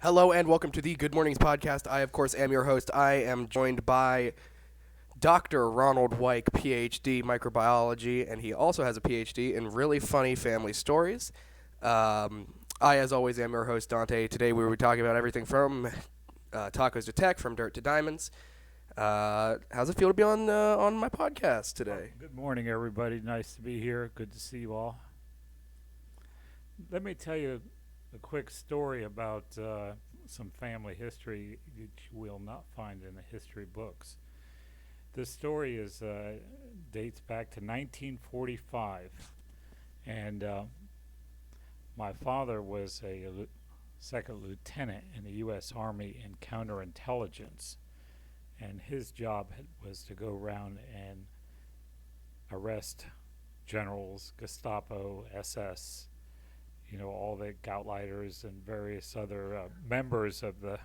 Hello and welcome to the Good Mornings podcast. I, of course, am your host. I am joined by Dr. Ronald Weik, PhD, microbiology, and he also has a PhD in really funny family stories. I, as always, am your host, Dante. Today we will be talking about everything from tacos to tech, from dirt to diamonds. How's it feel to be on my podcast today? Good morning, everybody. Nice to be here. Good to see you all. Let me tell you a quick story about some family history that you will not find in the history books. This story dates back to 1945, and my father was a second lieutenant in the U.S. Army in counterintelligence, and his job was to go around and arrest generals, Gestapo, SS, all the Gauleiters and various other members of the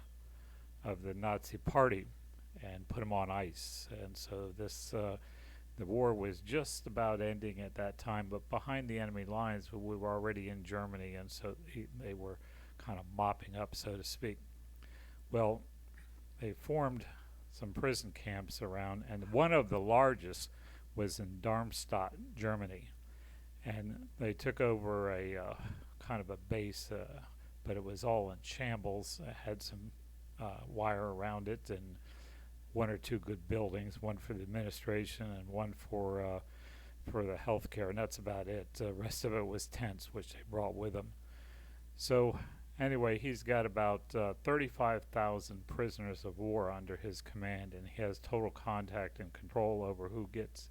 Nazi Party, and put them on ice. And so the war was just about ending at that time, but behind the enemy lines, we were already in Germany, and so they were kind of mopping up, so to speak. Well, they formed some prison camps around, and one of the largest was in Darmstadt, Germany, and they took over a kind of a base, but it was all in shambles. It had some wire around it, and one or two good buildings, one for the administration and one for the healthcare, and that's about it. The rest of it was tents, which they brought with them. So anyway, he's got about 35,000 prisoners of war under his command, and he has total contact and control over who gets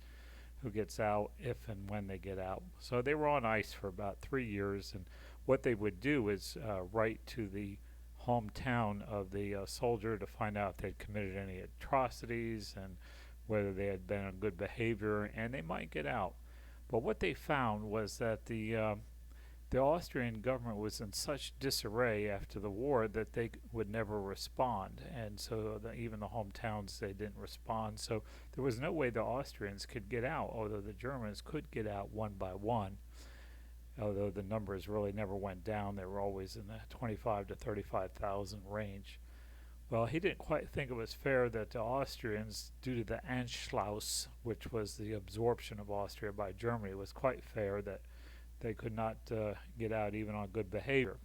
out, if and when they get out. So they were on ice for about 3 years, and what they would do is write to the hometown of the soldier to find out if they'd committed any atrocities and whether they had been on good behavior, and they might get out. But what they found was that the Austrian government was in such disarray after the war that they would never respond, and so even the hometowns, they didn't respond. So there was no way the Austrians could get out, although the Germans could get out one by one, although the numbers really never went down. They were always in the 25 to 35,000 range. Well, he didn't quite think it was fair that the Austrians, due to the Anschluss, which was the absorption of Austria by Germany, it was quite fair that they could not get out even on good behavior.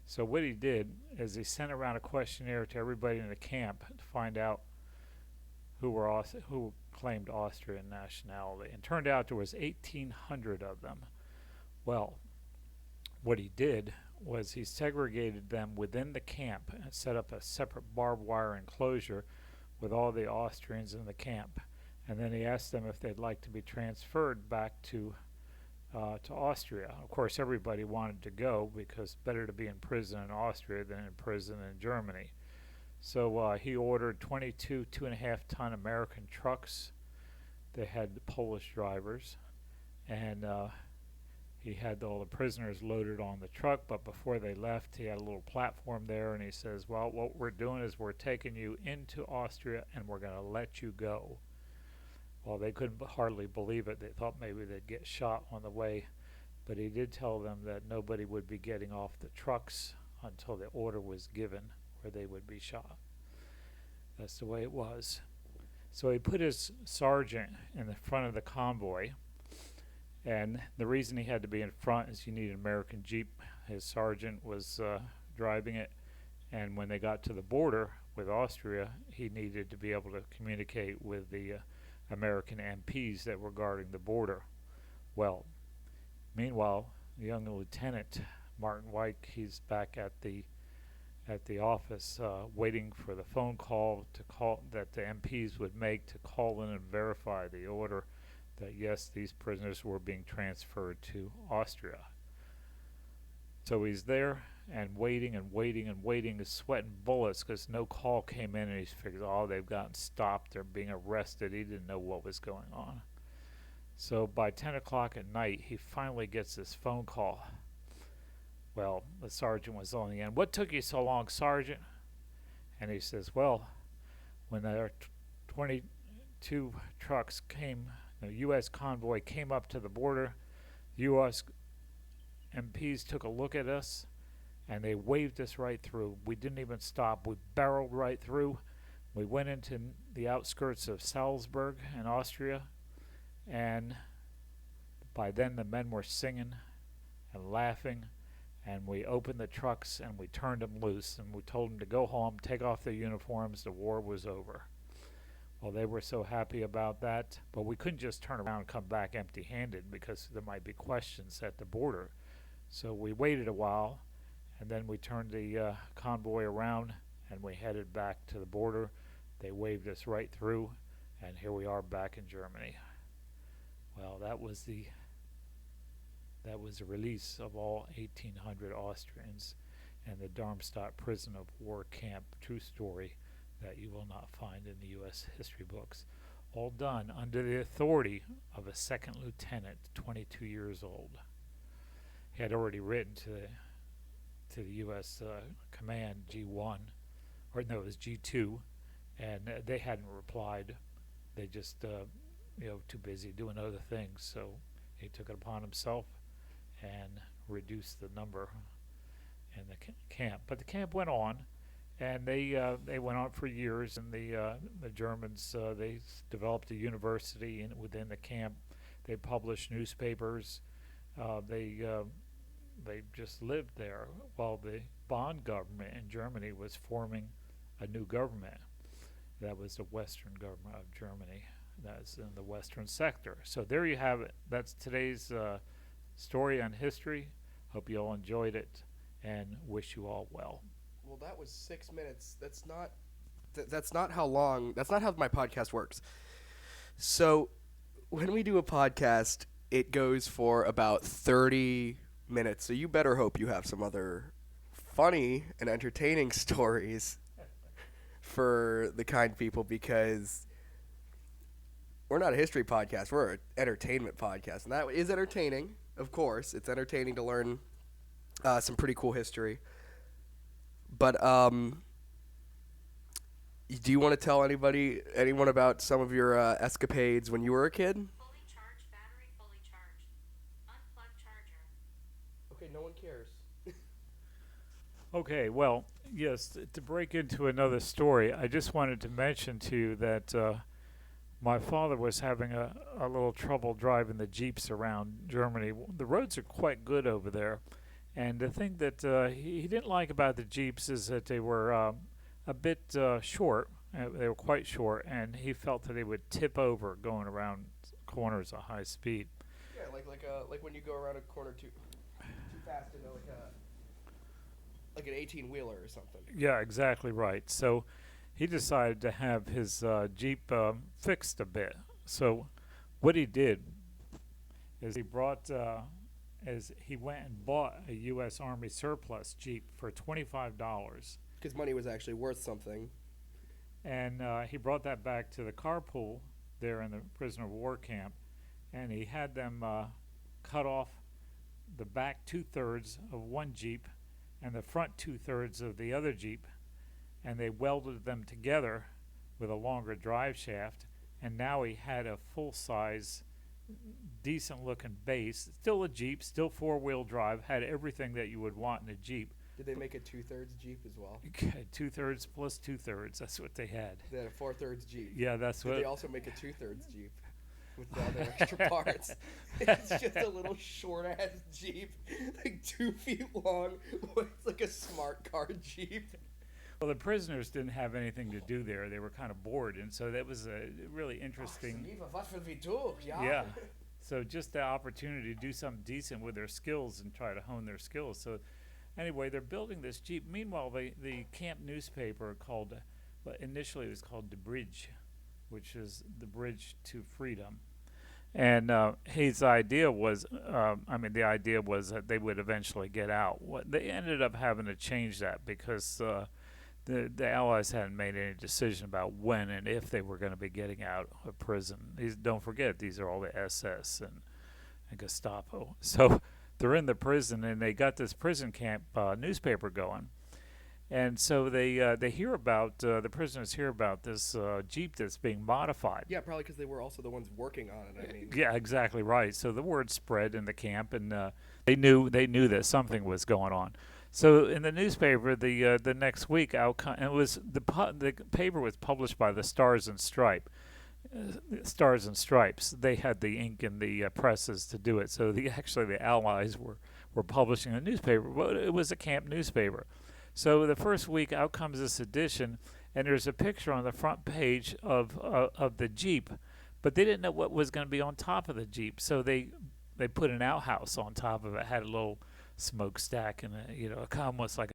So what he did is he sent around a questionnaire to everybody in the camp to find out who claimed Austrian nationality. And turned out there was 1,800 of them. Well, what he did was he segregated them within the camp and set up a separate barbed wire enclosure with all the Austrians in the camp. And then he asked them if they'd like to be transferred back to Austria. Of course, everybody wanted to go because better to be in prison in Austria than in prison in Germany. So he ordered 22 2.5-ton American trucks. They had Polish drivers, and he had all the prisoners loaded on the truck, but before they left, he had a little platform there, and he says, well, what we're doing is we're taking you into Austria, and we're going to let you go. Well, they couldn't hardly believe it. They thought maybe they'd get shot on the way, but he did tell them that nobody would be getting off the trucks until the order was given where they would be shot. That's the way it was. So he put his sergeant in the front of the convoy, and the reason he had to be in front is you need an American Jeep. His sergeant was driving it, and when they got to the border with Austria, he needed to be able to communicate with the American MPs that were guarding the border. Well, meanwhile, the young lieutenant Martin Weik, he's back at the office waiting for the phone call that the MPs would make to call in and verify the order that yes, these prisoners were being transferred to Austria. So he's there and waiting and waiting and waiting, is sweating bullets because no call came in, and he figured, oh, they've gotten stopped, they're being arrested. He didn't know what was going on. So by 10 o'clock at night, he finally gets this phone call. Well, the sergeant was on the end. What took you so long, Sergeant? And he says, well, when our 22 trucks came, the U.S. convoy came up to the border, the U.S. MPs took a look at us, and they waved us right through. We didn't even stop. We barreled right through. We went into the outskirts of Salzburg in Austria, and by then the men were singing and laughing, and we opened the trucks and we turned them loose, and we told them to go home, take off their uniforms, the war was over. Well, they were so happy about that, but we couldn't just turn around and come back empty-handed because there might be questions at the border. So we waited a while, and then we turned the convoy around, and we headed back to the border. They waved us right through, and here we are back in Germany. Well, that was the release of all 1,800 Austrians and the Darmstadt prison of war camp. True story that you will not find in the U.S. history books. All done under the authority of a second lieutenant, 22 years old. He had already written to the U.S. command G1, or no, it was G2, and they hadn't replied. They just, too busy doing other things. So he took it upon himself and reduced the number in the camp. But the camp went on, and they went on for years. And the Germans they developed a university within the camp. They published newspapers. They just lived there while the Bonn government in Germany was forming a new government. That was the Western government of Germany. That's in the Western sector. So there you have it. That's today's story on history. Hope you all enjoyed it, and wish you all well. Well, that was 6 minutes. That's not how long. That's not how my podcast works. So, when we do a podcast, it goes for about 30 minutes. So you better hope you have some other funny and entertaining stories for the kind people, because we're not a history podcast. We're an entertainment podcast, and that is entertaining. Of course, it's entertaining to learn some pretty cool history. But do you want to tell anyone about some of your escapades when you were a kid? Fully charged battery, fully charged. Unplugged charger. Okay, no one cares. Okay, well, yes, to break into another story, I just wanted to mention to you that my father was having a little trouble driving the Jeeps around Germany. The roads are quite good over there. And the thing that he didn't like about the Jeeps is that they were a bit short. They were quite short, and he felt that they would tip over going around corners at high speed. Yeah, like when you go around a corner too fast into like an 18-wheeler or something. Yeah, exactly right. So he decided to have his Jeep fixed a bit. So what he did is he went and bought a U.S. Army surplus Jeep for $25. Because money was actually worth something. And he brought that back to the carpool there in the prisoner of war camp, and he had them cut off the back 2/3 of one Jeep and the front 2/3 of the other Jeep, and they welded them together with a longer drive shaft, and now he had a full-size, decent-looking base. Still a Jeep, still four-wheel drive, had everything that you would want in a Jeep. Did they make a 2/3 Jeep as well? 2/3 plus 2/3, that's what they had. They had a 4/3 Jeep. Yeah, that's what. Did they also make a 2/3 Jeep with the other extra parts? It's just a little short-ass Jeep, like 2 feet long. It's like a smart car Jeep. Well, the prisoners didn't have anything to do there. They were kind of bored, and so that was a really interesting. What will we do? Yeah. So just the opportunity to do something decent with their skills and try to hone their skills. So anyway, they're building this Jeep. Meanwhile, the camp newspaper initially it was called The Bridge, which is the bridge to freedom. And his idea was, the idea was that they would eventually get out. They ended up having to change that because the Allies hadn't made any decision about when and if they were going to be getting out of prison. Don't forget, these are all the SS and Gestapo. So they're in the prison, and they got this prison camp newspaper going. And so they hear about, the prisoners hear about this Jeep that's being modified. Yeah, probably because they were also the ones working on it, I mean. Yeah, exactly right. So the word spread in the camp, and they knew that something was going on. So in the newspaper, the next week, it was the paper was published by the Stars and Stripes. They had the ink and the presses to do it. So the Allies were publishing a newspaper, but it was a camp newspaper. So the first week, out comes this edition, and there's a picture on the front page of the Jeep, but they didn't know what was going to be on top of the Jeep, so they put an outhouse on top of it. Had a little smokestack and almost like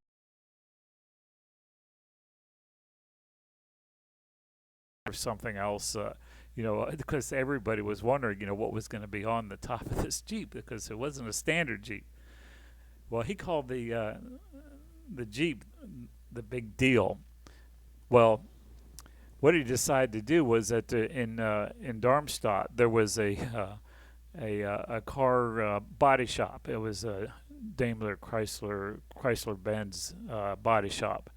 or something else. Because everybody was wondering, what was going to be on the top of this Jeep because it wasn't a standard Jeep. Well, he called the Jeep the big deal. Well, what he decided to do was that in Darmstadt there was a car body shop. It was a Daimler Chrysler Benz body shop,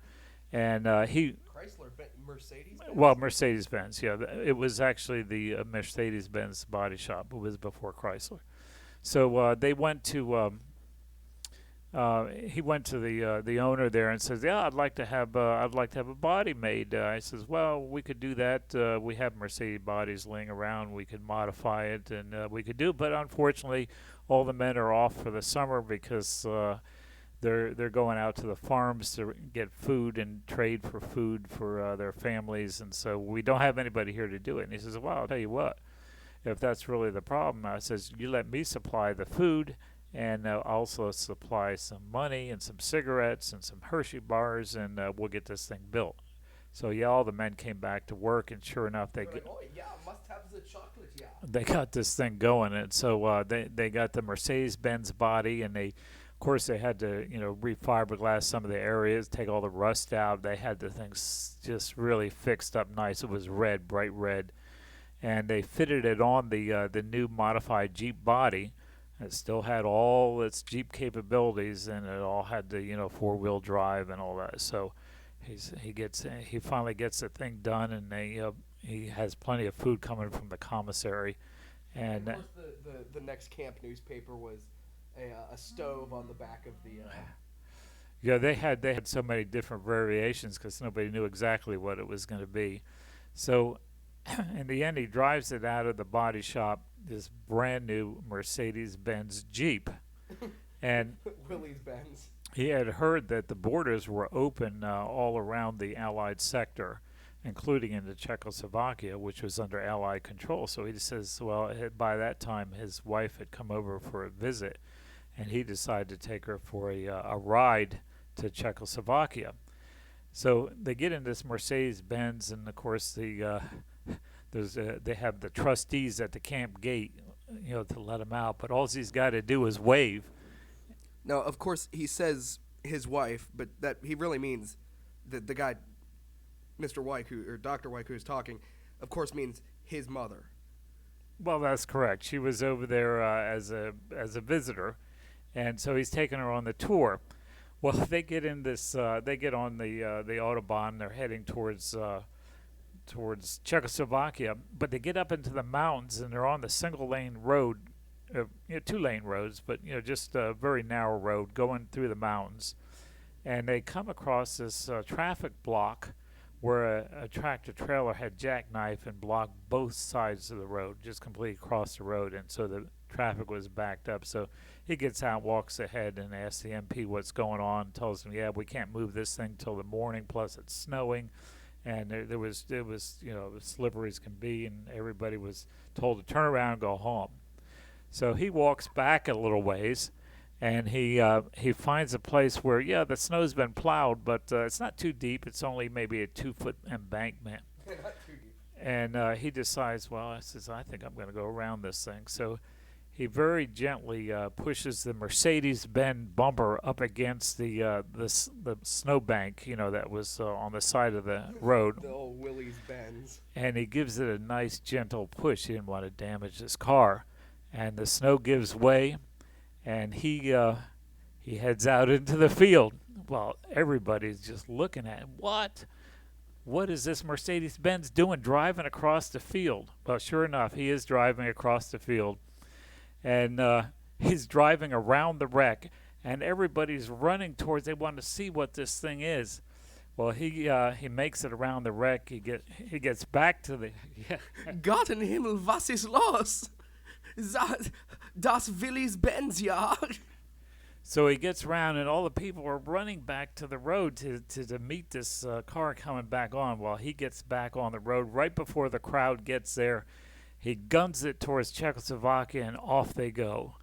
and Mercedes-Benz? well, Mercedes-Benz, yeah. It was actually the Mercedes-Benz body shop. It was before Chrysler. So they went to he went to the owner there and says, "Yeah, I'd like to have a body made." I says, "Well, we could do that. We have Mercedes bodies laying around. We could modify it, and we could do it. But unfortunately, all the men are off for the summer because they're going out to the farms to get food and trade for food for their families, and so we don't have anybody here to do it." And he says, "Well, I'll tell you what. If that's really the problem," I says, "you let me supply the food." And also supply some money and some cigarettes and some Hershey bars, and we'll get this thing built. So yeah, all the men came back to work, and sure enough, Oh yeah, must have the chocolate, yeah. they got this thing going. And so they got the Mercedes-Benz body, and of course they had to refiberglass some of the areas, take all the rust out. They had the thing just really fixed up nice. It was red, bright red, and they fitted it on the new modified Jeep body. It still had all its Jeep capabilities, and it all had the four-wheel drive and all that. So he finally gets the thing done, and he has plenty of food coming from the commissary. And of course, the next camp newspaper was a stove on the back of the. Yeah, they had so many different variations because nobody knew exactly what it was going to be. So in the end, he drives it out of the body shop, this brand new Mercedes-Benz Jeep, and Willys Benz. he had heard that the borders were open all around the Allied sector, including into Czechoslovakia, which was under Allied control. So he says, well, by that time his wife had come over for a visit, and he decided to take her for a ride to Czechoslovakia. So they get in this Mercedes-Benz, and of course they have the trustees at the camp gate, to let him out. But all he's got to do is wave. Now, of course, he says his wife, but that he really means the guy, Mr. Weik, or Dr. Weik, who's talking, of course, means his mother. Well, that's correct. She was over there as a visitor, and so he's taking her on the tour. Well, they get in this. They get on the autobahn. They're heading towards Czechoslovakia, but they get up into the mountains, and they're on the single-lane road, two-lane roads, but just a very narrow road going through the mountains. And they come across this traffic block where a tractor-trailer had jackknifed and blocked both sides of the road, just completely across the road, and so the traffic was backed up. So he gets out, walks ahead, and asks the MP what's going on, tells him, yeah, we can't move this thing till the morning, plus it's snowing. And it was slippery as can be, and everybody was told to turn around and go home. So he walks back a little ways, and he finds a place where, the snow's been plowed, but it's not too deep. It's only maybe a 2-foot embankment. Not too deep. And he decides, I think I'm going to go around this thing. So he very gently pushes the Mercedes-Benz bumper up against the snowbank, that was on the side of the road. The old Willys Benz. And he gives it a nice, gentle push. He didn't want to damage his car. And the snow gives way, and he heads out into the field. Well, everybody's just looking at him. What is this Mercedes-Benz doing driving across the field? Well, sure enough, he is driving across the field. And he's driving around the wreck, and everybody's running towards. They want to see what this thing is. Well, he makes it around the wreck. He gets back to the Gott in Himmel, was ist los? Das Willis Benz, ja. So he gets around, and all the people are running back to the road to meet this car coming back on. While he gets back on the road, right before the crowd gets there, he guns it towards Czechoslovakia, and off they go.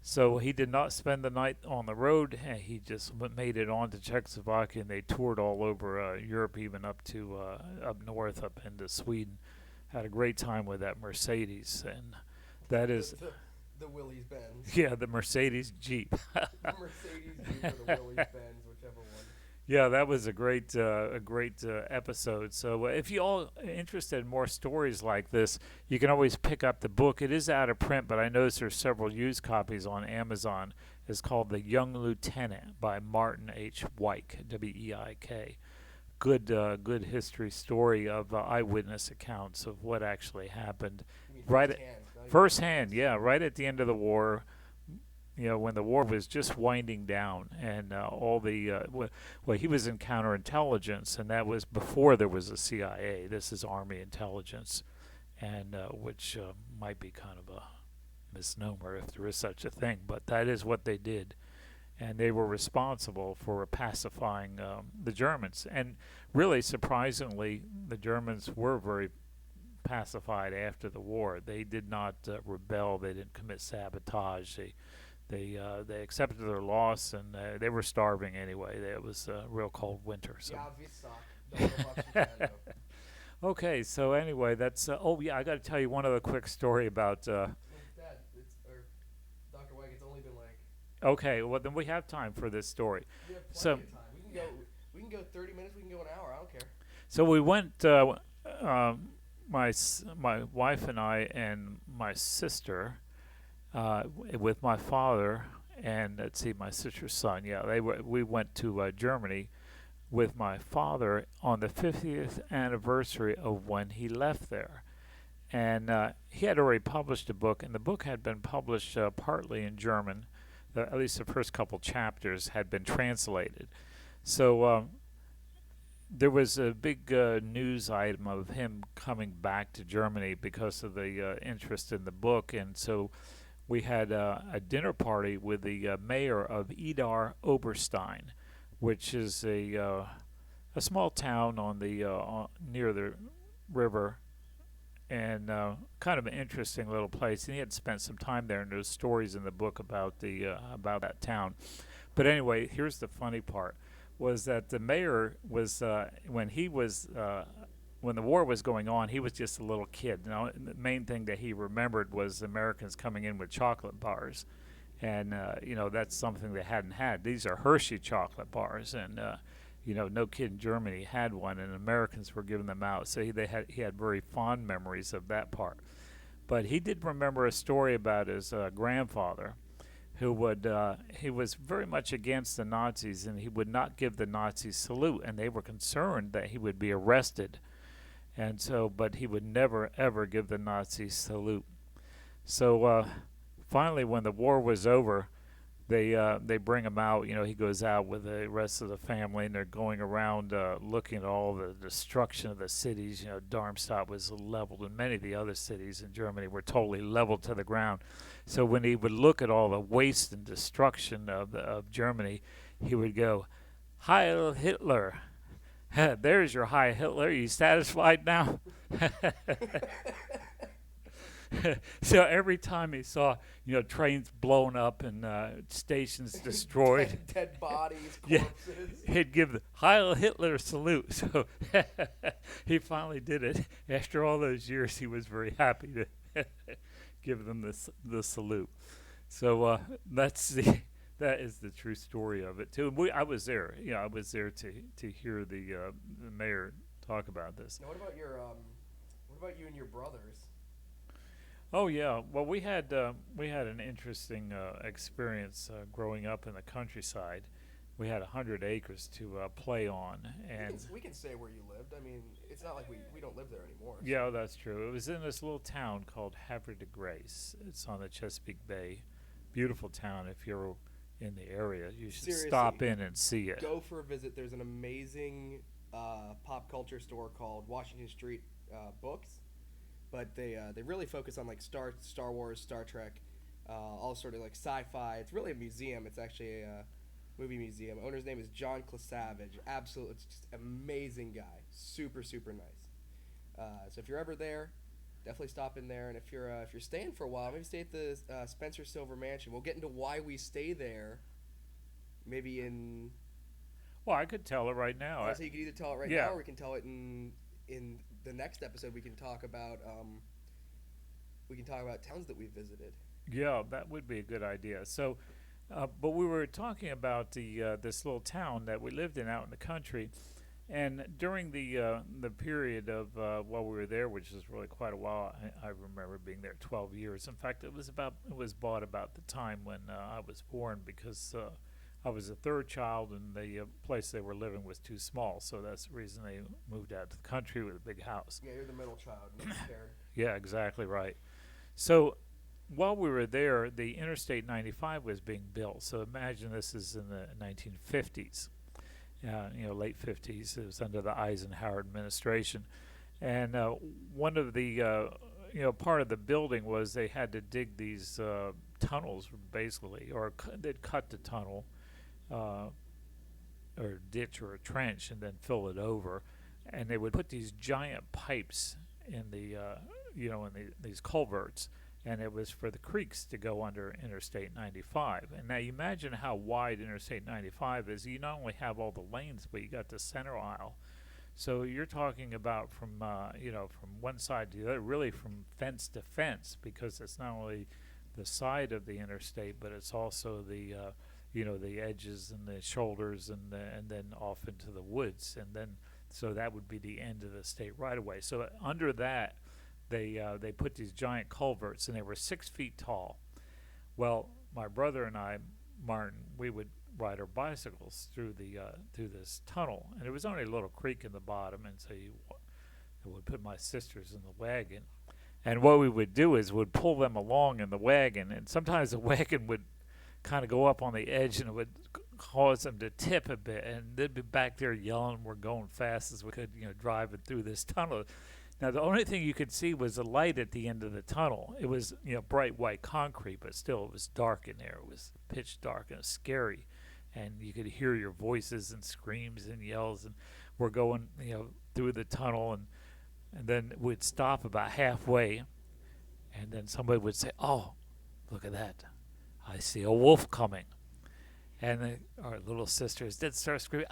So he did not spend the night on the road. He just made it on to Czechoslovakia, and they toured all over Europe, even up to up north, up into Sweden. Had a great time with that Mercedes, and that is the Willys Benz. yeah, the Mercedes Jeep. The Mercedes Jeep or the Willys Benz, whichever one. Yeah, that was a great episode. So if you all are interested in more stories like this, you can always pick up the book. It is out of print, but I noticed there's several used copies on Amazon. It's called The Young Lieutenant by Martin H. Weik, W-E-I-K. Good history story of eyewitness accounts of what actually happened. Right firsthand, yeah, right at the end of the war. When the war was just winding down, and all the he was in counterintelligence, and that was before there was a CIA. This is Army intelligence, and which might be kind of a misnomer if there is such a thing, but that is what they did, and they were responsible for pacifying the Germans. And really, surprisingly, the Germans were very pacified after the war. They did not rebel. They didn't commit sabotage. They accepted their loss, and they were starving anyway. It was a real cold winter. So. Okay, so anyway, that's. Oh yeah, I got to tell you one other quick story about. Dr. Weik, it's only been like. Okay, well then we have time for this story. We have plenty of time. We can go 30 minutes. We can go an hour. I don't care. So we went. My wife and I and my sister. With my father and my sister's son. Yeah, we went to Germany with my father on the 50th anniversary of when he left there. And he had already published a book, and the book had been published partly in German. At least the first couple chapters had been translated. So there was a big news item of him coming back to Germany because of the interest in the book, and so we had a dinner party with the mayor of Idar Oberstein, which is a small town on the near the river, and kind of an interesting little place. And he had spent some time there, and there's stories in the book about about that town. But anyway, here's the funny part: was that the mayor was when the war was going on, he was just a little kid. Now, the main thing that he remembered was Americans coming in with chocolate bars, and that's something they hadn't had. These are Hershey chocolate bars, and no kid in Germany had one, and Americans were giving them out. So he had very fond memories of that part. But he did remember a story about his grandfather, who he was very much against the Nazis, and he would not give the Nazis salute, and they were concerned that he would be arrested. And so, but he would never, ever give the Nazis salute. So finally, when the war was over, they bring him out. He goes out with the rest of the family, and they're going around looking at all the destruction of the cities. Darmstadt was leveled, and many of the other cities in Germany were totally leveled to the ground. So when he would look at all the waste and destruction of Germany, he would go, "Heil Hitler." There's your Heil Hitler. Are you satisfied now? So every time he saw, trains blown up and stations destroyed, dead bodies, corpses, he'd give the Heil Hitler salute. So he finally did it. After all those years, he was very happy to give them the salute. So that is the true story of it too. I was there. I was there to hear the mayor talk about this. Now, what about you and your brothers? Oh yeah, well we had an interesting experience growing up in the countryside. We had 100 acres to play on, and we can say where you lived. I mean, it's not like we don't live there anymore. So. Yeah, that's true. It was in this little town called Havre de Grace. It's on the Chesapeake Bay. Beautiful town. If you're in the area. You should Seriously, stop in and see it. go for a visit. There's an amazing pop culture store called Washington Street Books, but they really focus on like Star Wars, Star Trek, all sort of like sci-fi. It's really a museum. It's actually a movie museum. Owner's name is John Clasavage. Absolutely, it's just amazing guy. Super super nice. So if you're ever there, definitely stop in there. And if you're staying for a while, maybe stay at the Spencer Silver Mansion. We'll get into why we stay there. Maybe in Well, I could tell it right now. so you can either tell it right Yeah. now, or we can tell it in the next episode. We can talk about towns that we visited. Yeah, that would be a good idea. So, but we were talking about this little town that we lived in out in the country, and during the period of while we were there, which is really quite a while. I remember being there 12 years. In fact, it was bought about the time when I was born, because I was the third child, and the place they were living was too small. So that's the reason they moved out to the country with a big house. Yeah, you're the middle child. No scared. Yeah, exactly right. So while we were there, the Interstate 95 was being built. So imagine this is in the 1950s, late 50s. It was under the Eisenhower administration. And one of the, part of the building was they had to dig these tunnels, basically, or they'd cut the tunnel, or a ditch or a trench, and then fill it over. And they would put these giant pipes in these culverts, and it was for the creeks to go under Interstate 95. And now you imagine how wide Interstate 95 is. You not only have all the lanes, but you got the center aisle. So you're talking about from one side to the other, really from fence to fence, because it's not only the side of the interstate, but it's also the the edges and the shoulders, and then off into the woods, and then so that would be the end of the state right away. So under that, they put these giant culverts, and they were 6 feet tall. Well, my brother and I, Martin, we would ride our bicycles through this tunnel, and there was only a little creek in the bottom, and so I would put my sisters in the wagon, and what we would do is would pull them along in the wagon, and sometimes the wagon would kind of go up on the edge, and it would cause them to tip a bit, and they'd be back there yelling, "We're going fast as we could, driving through this tunnel." Now, the only thing you could see was a light at the end of the tunnel. It was, bright white concrete, but still it was dark in there. It was pitch dark, and it was scary. And you could hear your voices and screams and yells, and we're going, through the tunnel, and then we'd stop about halfway, and then somebody would say, "Oh, look at that. I see a wolf coming." And our little sisters did start screaming,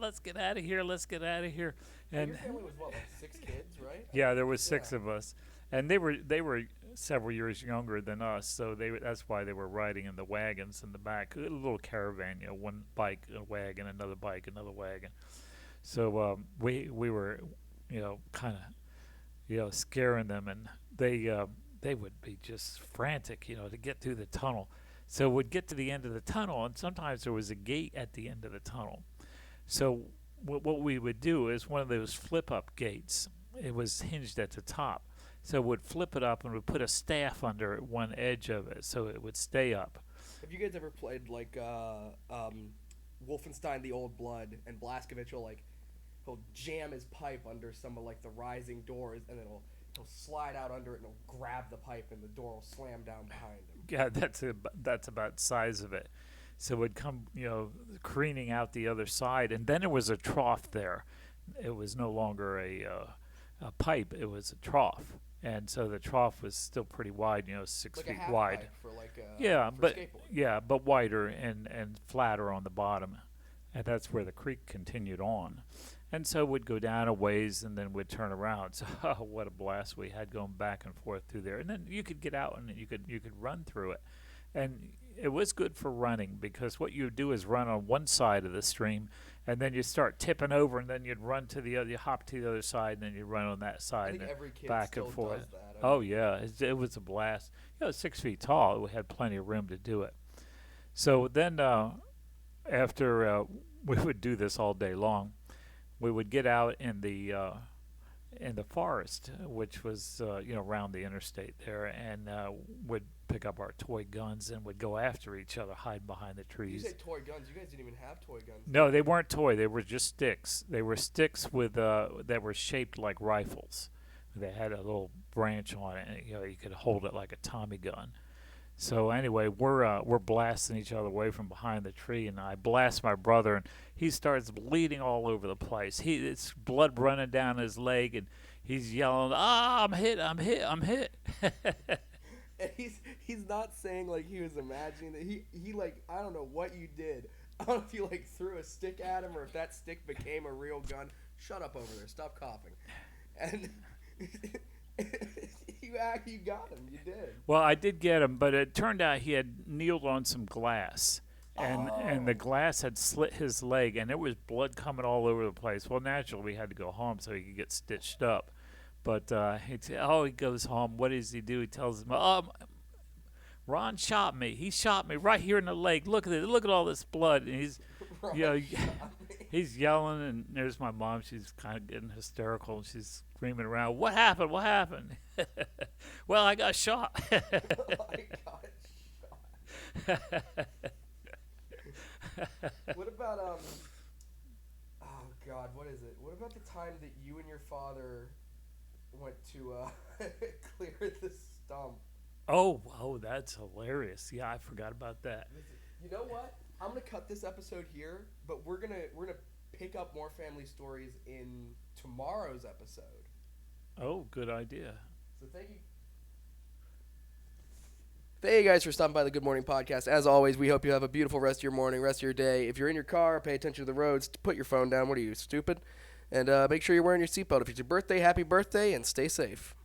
let's get out of here, let's get out of here. And your family was what, like 6 kids, right? yeah, there was 6 of us, and they were several years younger than us, so that's why they were riding in the wagons in the back, a little caravan, one bike, a wagon, another bike, another wagon. So we were, kind of, scaring them, and they would be just frantic, to get through the tunnel. So we'd get to the end of the tunnel, and sometimes there was a gate at the end of the tunnel. So what we would do is one of those flip-up gates. It was hinged at the top. So we'd flip it up, and we'd put a staff under one edge of it so it would stay up. Have you guys ever played like Wolfenstein: The Old Blood, and Blazkowicz will he'll jam his pipe under some of like the rising doors, and then he'll slide out under it, and he'll grab the pipe, and the door will slam down behind him. Yeah, that's about the size of it. So it would come, careening out the other side, and then there was a trough there. It was no longer a pipe; it was a trough, and so the trough was still pretty wide, 6 Like feet a half wide. pipe for Yeah, for but skateboarding. but wider and flatter on the bottom, and that's where the creek continued on. And so we'd go down a ways, and then we'd turn around. So what a blast we had going back and forth through there. And then you could get out, and you could run through it. And it was good for running, because what you would do is run on one side of the stream, and then you start tipping over, and then you'd run to the other, you hop to the other side, and then you run on that I side, think and every kid back still and forth. does that. Oh yeah, it was a blast. It was 6 feet tall. We had plenty of room to do it. So then after we would do this all day long, we would get out in the forest, which was around the interstate there, and would pick up our toy guns and would go after each other, hide behind the You trees. said toy guns. You guys didn't even have toy guns. No, they weren't toy. They were just sticks. They were sticks with that were shaped like rifles. They had a little branch on it, and you could hold it like a Tommy gun. So anyway, we're blasting each other away from behind the tree, and I blast my brother, and he starts bleeding all over the place. It's blood running down his leg, and he's yelling, "Ah, I'm hit! I'm hit! I'm hit!" And he's not saying like he was imagining that he like I don't know what you did. I don't know if you like threw a stick at him or if that stick became a real gun. Shut up over there. Stop coughing. And you got him. You did. Well, I did get him, but it turned out he had kneeled on some glass, and the glass had slit his leg, and there was blood coming all over the place. Well, naturally, we had to go home so he could get stitched up. But he goes home. What does he do? He tells him, Ron shot me. He shot me right here in the leg. Look at it. Look at all this blood. And he's, he's yelling. And there's my mom. She's kind of getting hysterical. And she's screaming around. What happened? What happened? Well, I got shot. I got shot. What about oh God, what is it? What about the time that you and your father went to clear the stump? Oh, that's hilarious. Yeah, I forgot about that. You know what? I'm gonna cut this episode here, but we're gonna pick up more family stories in tomorrow's episode. Oh, good idea. So thank you. Thank you guys for stopping by the Good Morning Podcast. As always, we hope you have a beautiful rest of your morning, rest of your day. If you're in your car, pay attention to the roads. Put your phone down. What are you, stupid? And make sure you're wearing your seatbelt. If it's your birthday, happy birthday, and stay safe.